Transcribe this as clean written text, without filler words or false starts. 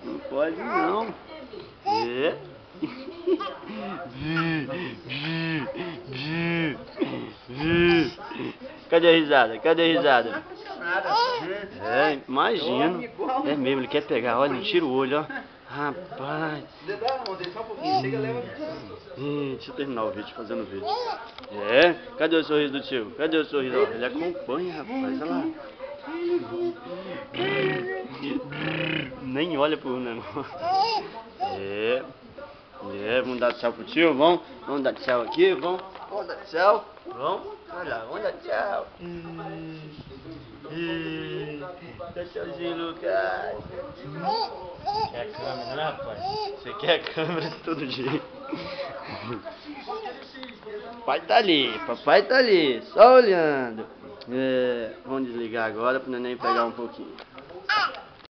Não pode não. É. Cadê a risada? Cadê a risada? É, imagino. É mesmo, ele quer pegar. Olha, não tira o olho, ó. Rapaz. Deixa eu terminar o vídeo, fazendo o vídeo. É, cadê o sorriso do tio? Cadê o sorriso? Ó, ele acompanha, rapaz, olha lá. Nem olha pro negócio. Vamos dar tchau pro tio, vamos dar tchau aqui, vamos dar tchau, vamos, olha lá, vamos dar tchau. Dá tchauzinho, Lucas. Quer a câmera, né, rapaz? Você quer a câmera de todo jeito. Papai tá ali, só olhando. Vamos desligar agora pro neném pegar um pouquinho.